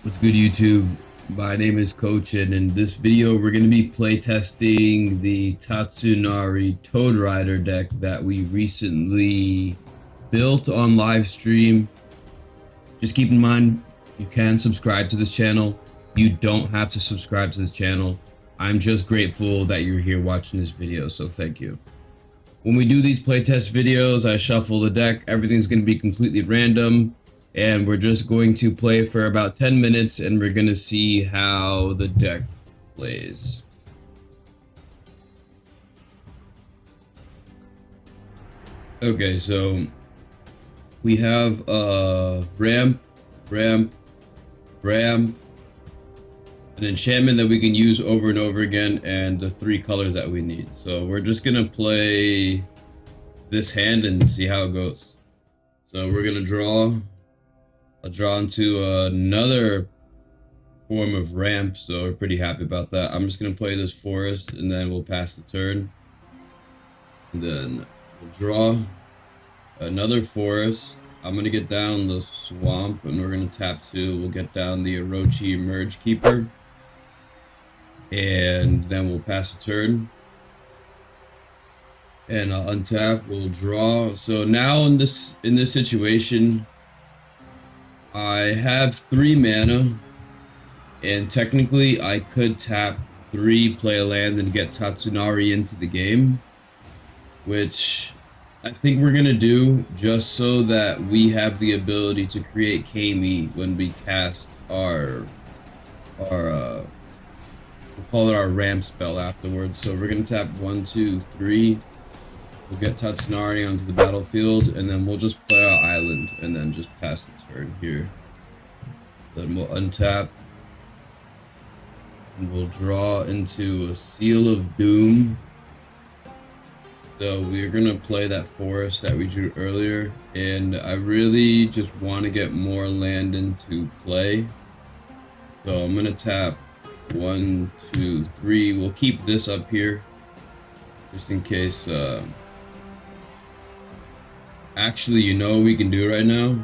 What's good, YouTube? My name is Coach, and in this video, we're going to be playtesting the Tatsunari Toad Rider deck that we recently built on live stream. Just keep in mind, you can subscribe to this channel. You don't have to subscribe to this channel. I'm just grateful that you're here watching this video, so thank you. When we do these playtest videos, I shuffle the deck. Everything's going to be completely random. And we're just going to play for about 10 minutes and we're going to see how the deck plays. Okay, so we have ramp, an enchantment that we can use over and over again, and the 3 colors that we need. So we're just going to play this hand and see how it goes. So we're going to draw. I'll draw into another form of ramp, so we're pretty happy about that. I'm just going to play this forest, and then we'll pass the turn. And then we'll draw another forest. I'm going to get down the swamp, and we're going to tap 2. We'll get down the Orochi Merge Keeper. And then we'll pass the turn. And I'll untap, we'll draw. So now in this situation, I have 3 mana, and technically I could tap 3, play a land, and get Tatsunari into the game, which I think we're gonna do just so that we have the ability to create Kami when we cast our we'll call it our ramp spell afterwards. So we're gonna tap 1, 2, 3. We'll get Tatsunari onto the battlefield, and then we'll just play our island, and then just pass the turn here. Then we'll untap, and we'll draw into a Seal of Doom. So we're gonna play that forest that we drew earlier, and I really just want to get more land into play. So I'm gonna tap 1, 2, 3. We'll keep this up here, just in case. Actually, you know what we can do right now?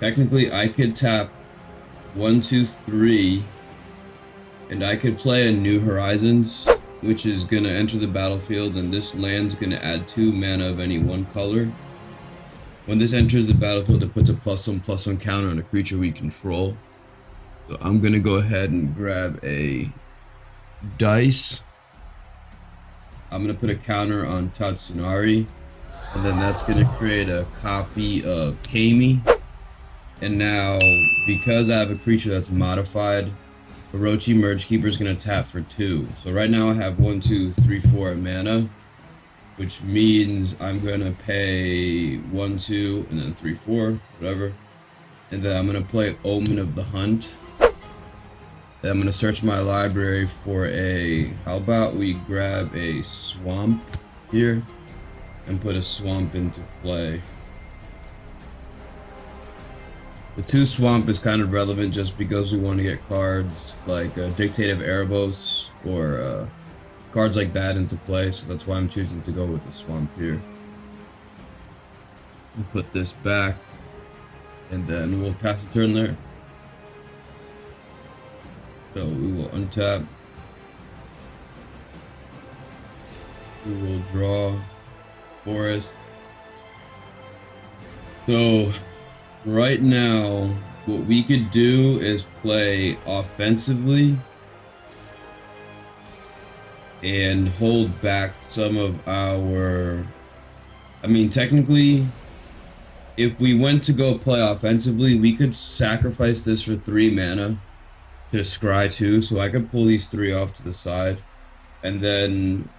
Technically, I could tap 1, 2, 3, and I could play a New Horizons, which is gonna enter the battlefield, and this land's gonna add 2 mana of any one color. When this enters the battlefield, it puts a +1/+1 counter on a creature we control. So I'm gonna go ahead and grab a dice. I'm gonna put a counter on Tatsunari. And then that's going to create a copy of Kami. And now, because I have a creature that's modified, Orochi Merge Keeper is going to tap for 2. So right now I have 1, 2, 3, 4 mana, which means I'm going to pay 1, 2, and then 3, 4, whatever. And then I'm going to play Omen of the Hunt. Then I'm going to search my library for how about we grab a swamp here? And put a swamp into play. The 2 swamp is kind of relevant just because we want to get cards like Dictative Erebos or cards like that into play, so that's why I'm choosing to go with the swamp here. We'll put this back, and then we'll pass the turn there. So we will untap. We will draw forest. So right now what we could do is play offensively and hold back some of our, I mean, technically if we went to go play offensively, we could sacrifice this for 3 mana to scry 2, so I could pull these 3 off to the side, and then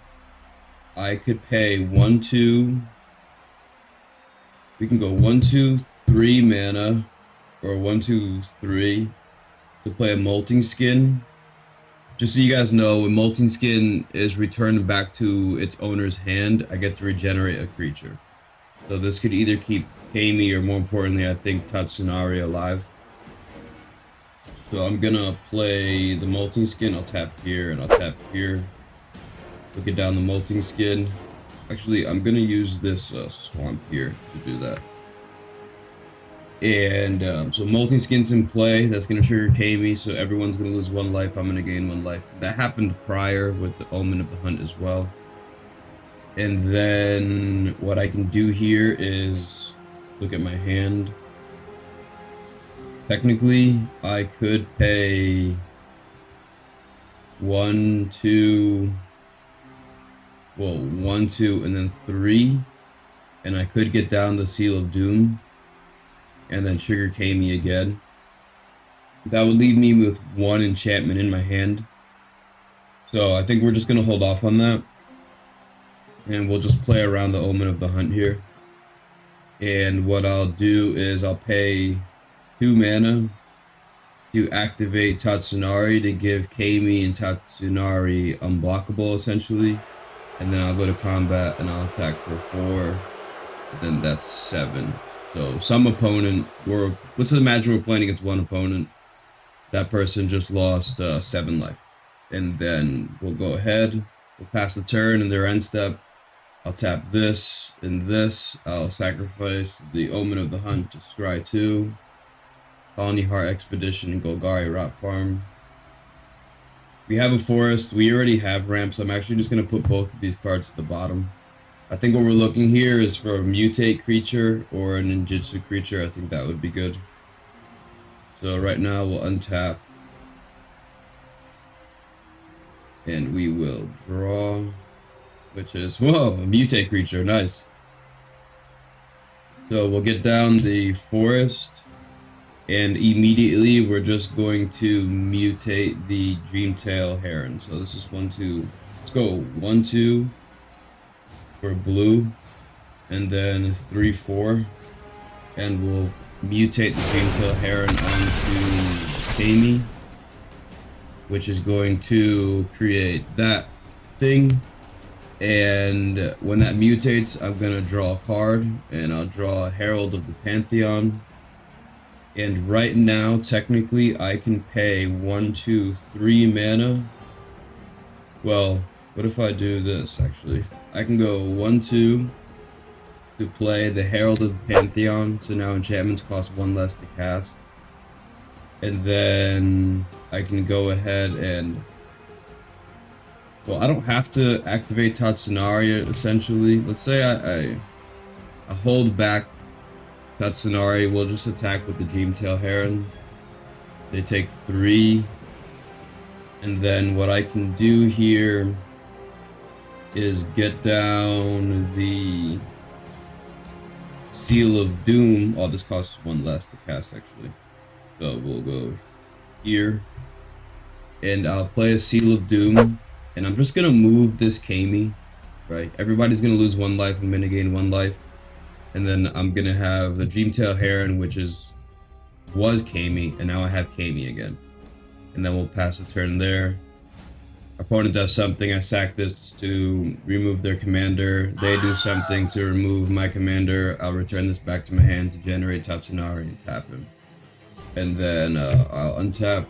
I could pay 1, 2. We can go 1, 2, 3 mana, or 1, 2, 3 to play a Molting Skin. Just so you guys know, when Molting Skin is returned back to its owner's hand, I get to regenerate a creature. So this could either keep Kami, or more importantly, I think Tatsunari alive. So I'm gonna play the Molting Skin. I'll tap here and I'll tap here. Look it down the Molting Skin. Actually, I'm gonna use this swamp here to do that. And so molting skin's in play. That's gonna trigger Kami, so everyone's gonna lose 1 life. I'm gonna gain 1 life. That happened prior with the Omen of the Hunt as well. And then what I can do here is look at my hand. Technically, I could pay 1, 2, well, 1, 2, and then 3, and I could get down the Seal of Doom and then trigger Kami again. That would leave me with 1 enchantment in my hand. So I think we're just gonna hold off on that, and we'll just play around the Omen of the Hunt here. And what I'll do is I'll pay 2 mana to activate Tatsunari to give Kami and Tatsunari unblockable, essentially. And then I'll go to combat and I'll attack for 4. Then that's 7. So some opponent, let's imagine we're playing against one opponent. That person just lost 7 life. And then we'll go ahead, we'll pass the turn in their end step. I'll tap this and this. I'll sacrifice the Omen of the Hunt to scry 2. Colony Heart Expedition and Golgari Rock Farm. We have a forest. We already have ramps. So I'm actually just going to put both of these cards at the bottom. I think what we're looking here is for a mutate creature or a ninjutsu creature. I think that would be good. So right now we'll untap. And we will draw, which is, whoa, a mutate creature. Nice. So we'll get down the forest. And immediately we're just going to mutate the Dreamtail Heron. So this is 1, 2. Let's go 1, 2 for blue, and then 3, 4, and we'll mutate the Dreamtail Heron onto Kami, which is going to create that thing. And when that mutates, I'm gonna draw a card, and I'll draw a Herald of the Pantheon. And right now, technically, I can pay 1, 2, 3 mana. Well, what if I do this, actually? I can go 1, 2 to play the Herald of the Pantheon. So now enchantments cost 1 less to cast. And then I can go ahead and... Well, I don't have to activate Tatsunari, essentially. Let's say I hold back Tatsunari. We'll just attack with the Dreamtail Heron. They take 3. And then what I can do here is get down the Seal of Doom. Oh, this costs 1 less to cast, actually. So we'll go here. And I'll play a Seal of Doom. And I'm just going to move this Kami, right? Everybody's going to lose 1 life. I'm going to gain 1 life. And then I'm going to have the Dreamtail Heron, which was Kami. And now I have Kami again. And then we'll pass the turn there. Opponent does something, I sack this to remove their commander. They do something to remove my commander. I'll return this back to my hand to generate Tatsunari and tap him. And then I'll untap.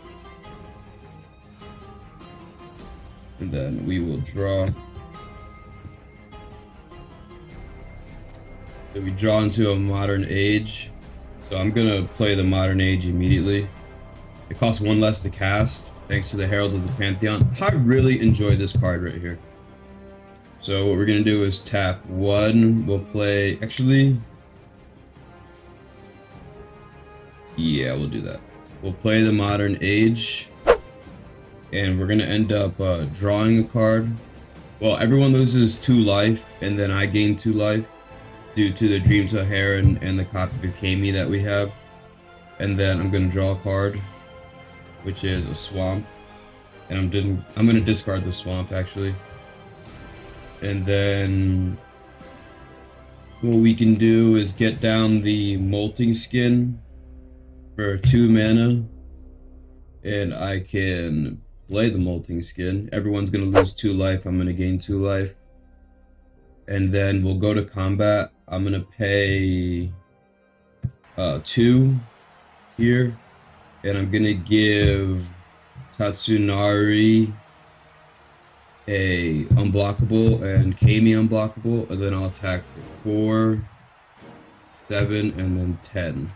And then we will draw. So we draw into a Modern Age. So I'm gonna play the Modern Age immediately. It costs 1 less to cast, thanks to the Herald of the Pantheon. I really enjoy this card right here. So what we're gonna do is tap 1. We'll play, actually, yeah, we'll do that. We'll play the Modern Age, and we're gonna end up drawing a card. Well, everyone loses 2 life, and then I gain 2 life due to the Dreamtail Heron and the copy of Kami that we have. And then I'm gonna draw a card, which is a swamp, and I'm gonna discard the swamp, actually. And then what we can do is get down the Molting Skin for 2 mana, and I can play the Molting Skin. Everyone's gonna lose 2 life. I'm gonna gain 2 life, and then we'll go to combat. I'm gonna pay 2 here. And I'm gonna give Tatsunari a unblockable and Kami unblockable, and then I'll attack for 4, 7, and then 10.